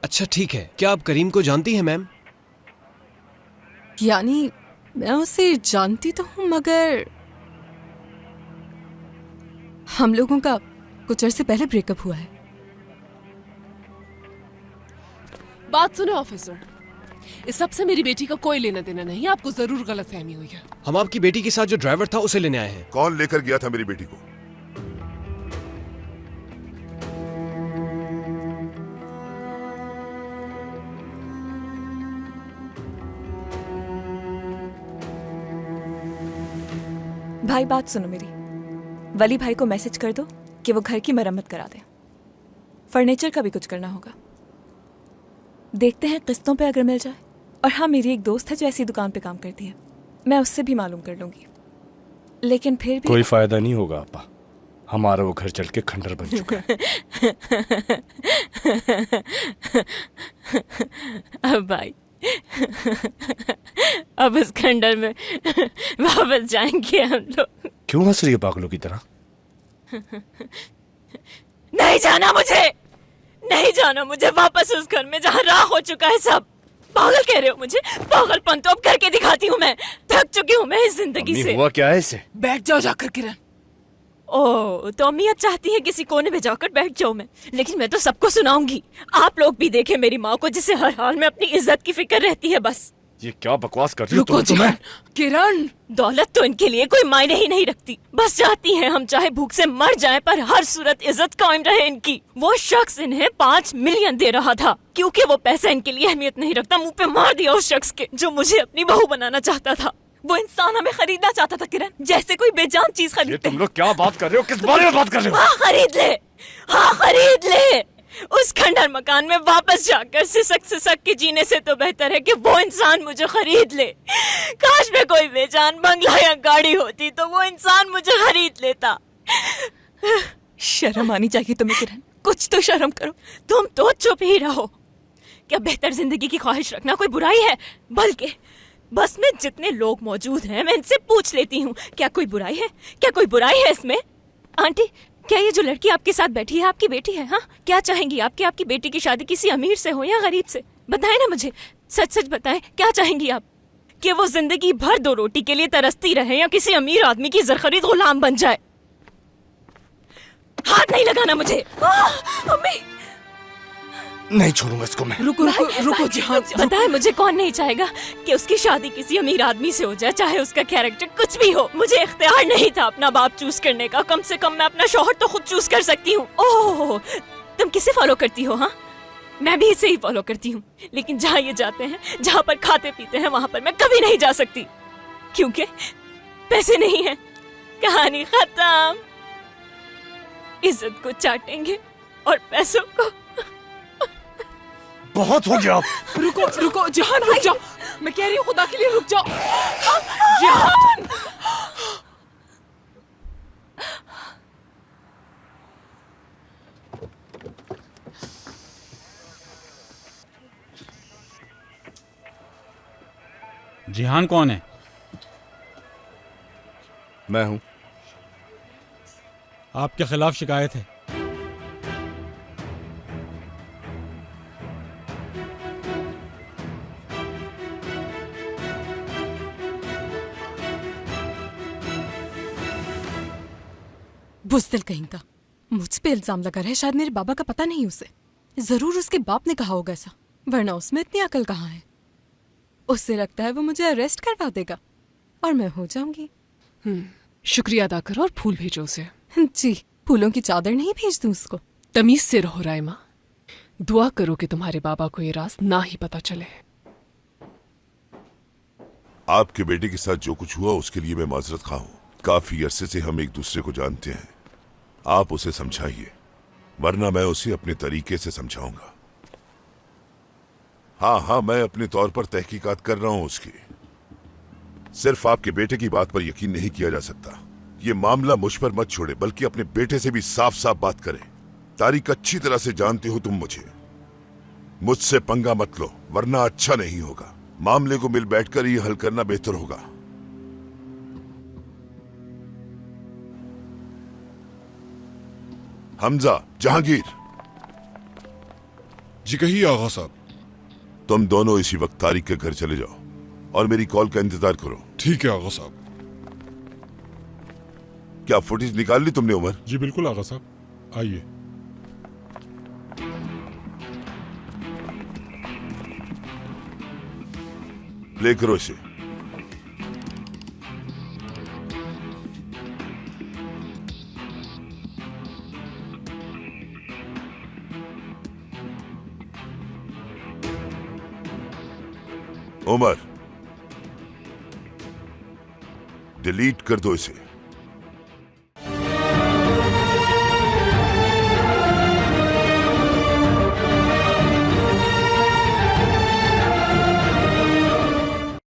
अच्छा ठीक है, क्या आप करीम को जानती हैं मैम? यानी मैं उसे जानती तो हूँ, मगर हम लोगों का कुछ अरसे पहले ब्रेकअप हुआ है। बात सुनो ऑफिसर, इस सब से मेरी बेटी का कोई लेना देना नहीं, आपको जरूर गलतफहमी हुई है। हम आपकी बेटी के साथ जो ड्राइवर था उसे लेने आए हैं। कौन लेकर गया था मेरी बेटी को? भाई बात सुनो मेरी। वली भाई को मैसेज कर दो कि वो घर की मरम्मत करा दे। फर्नीचर का भी कुछ करना होगा। देखते हैं किस्तों पे अगर मिल जाए। और हाँ, मेरी एक दोस्त है जो ऐसी दुकान पे काम करती है, मैं उससे भी मालूम कर लूंगी। लेकिन फिर भी कोई फायदा नहीं होगा आपा, हमारा वो घर चल के खंडर बन चुका है। अब भाई अब इस खंडर में वापस जाएंगे हम लोग। क्यों हंस रही है पागलों की तरह? नहीं जाना मुझे, नहीं जाना मुझे वापस उस घर में जहाँ राख हो चुका है सब। पागल कह रहे हो मुझे? पागलपन तो अब करके दिखाती हूँ मैं। थक चुकी हूँ मैं इस जिंदगी अम्मी, से। हुआ क्या है इसे? बैठ जाओ जाकर किरण। ओह, तो अम्मी अब चाहती है किसी कोने में जाकर बैठ जाऊं मैं, लेकिन मैं तो सबको सुनाऊंगी। आप लोग भी देखें मेरी माँ को, जिसे हर हाल में अपनी इज्जत की फिक्र रहती है बस। ये क्या बकवास कर रही हो रुको तुम? जिहान, किरण। दौलत तो इनके लिए कोई मायने ही नहीं रखती। बस चाहती हैं हम चाहे भूख से मर जाएं, पर हर सूरत इज्जत कायम रहे इनकी। वो शख्स इन्हें 5 मिलियन दे रहा था, क्योंकि वो पैसा इनके लिए अहमियत नहीं रखता। मुंह पे मार दिया उस शख्स के जो मुझे अपनी बहू बनाना चाहता था। वो इंसान हमें खरीदना चाहता था किरण, जैसे कोई बेजान चीज ये खरीदते तुम लोग क्या बात कर रहे हो? किस बारे में बात कर रहे हो? हाँ खरीद ले, हाँ खरीद ले। उस खंडर मकान में वापस जाकर सिसक सिसक के जीने से तो बेहतर है कि वो इंसान मुझे खरीद ले। काश में कोई बेजान बंगला या गाड़ी होती तो वो इंसान मुझे खरीद लेता। शर्म आनी चाहिए तुम्हें किरण, कुछ तो शर्म करो। तुम तो चुप ही रहो। क्या बेहतर जिंदगी की ख्वाहिश रखना कोई बुराई है? बल्कि बस में जितने लोग मौजूद हैं मैं इनसे पूछ लेती हूँ, क्या कोई बुराई है? क्या कोई बुराई है इसमें? आंटी, क्या ये जो लड़की आपके साथ बैठी है आपकी बेटी है? हाँ, क्या चाहेंगी आप कि आपकी बेटी की शादी किसी अमीर से हो या गरीब से? बताएं ना मुझे, सच सच बताएं, क्या चाहेंगी आप? कि वो जिंदगी भर 2 रोटी के लिए तरसती रहे या किसी अमीर आदमी की ज़रख़रीद गुलाम बन जाए? हाथ नहीं लगाना मुझे। अम्मी, नहीं छोड़ूंगा इसको मैं। रुको रुको रुको जिहान, बताए मुझे, कौन नहीं चाहेगा कि उसकी शादी किसी अमीर आदमी से हो जाए, चाहे उसका कैरेक्टर कुछ भी हो? मुझे इख्तियार नहीं था अपना बाप चूज करने का, कम से कम मैं अपना शौहर तो खुद चूज कर सकती हूँ। ओह, तुम किसे फॉलो करती हो? हाँ, मैं भी इसे ही फॉलो करती हूँ, लेकिन जहाँ ये जाते हैं, जहाँ पर खाते पीते हैं, वहां पर मैं कभी नहीं जा सकती, क्योंकि पैसे नहीं है। कहानी खत्म। इज्जत को चाटेंगे और पैसों को। बहुत हो गया आप। रुको रुको जिहान, रुक जाओ। मैं कह रही हूँ खुदा के लिए रुक जाओ। जिहान, जिहान कौन है? मैं हूं। आपके खिलाफ शिकायत है। बुज़दिल कहीं का, मुझ पे इल्जाम लगा रहा है। शायद मेरे बाबा का पता नहीं उसे। जरूर उसके बाप ने कहा होगा ऐसा, वरना उसमें इतनी अकल कहाँ है। उससे लगता है वो मुझे अरेस्ट करवा देगा और मैं हो जाऊंगी। शुक्रिया अदा करो और फूल भेजो उसे। जी, फूलों की चादर नहीं भेज दूं उसको? तमीज से रहो राइमा। दुआ करो कि तुम्हारे बाबा को ये राज ना ही पता चले। आपके बेटे के साथ जो कुछ हुआ उसके लिए मैं माजरत खा हूं। काफी अरसे से हम एक दूसरे को जानते हैं। आप उसे समझाइए, वरना मैं उसे अपने तरीके से समझाऊंगा। हाँ, मैं अपने तौर पर तहकीकात कर रहा हूं उसकी। सिर्फ आपके बेटे की बात पर यकीन नहीं किया जा सकता। ये मामला मुझ पर मत छोड़े, बल्कि अपने बेटे से भी साफ साफ बात करें। तारिक, अच्छी तरह से जानते हो तुम मुझे। मुझसे पंगा मत लो, वरना अच्छा नहीं होगा। मामले को मिल बैठकर ही हल करना बेहतर होगा। हमजा, जहांगीर, जी कहिए आगा साहब। तुम दोनों इसी वक्त तारिक के घर चले जाओ और मेरी कॉल का इंतजार करो। ठीक है आगा साहब। क्या फुटेज निकाल ली तुमने उमर? जी बिल्कुल आगा साहब, आइए। प्ले करो इसे। उमर, डिलीट कर दो इसे।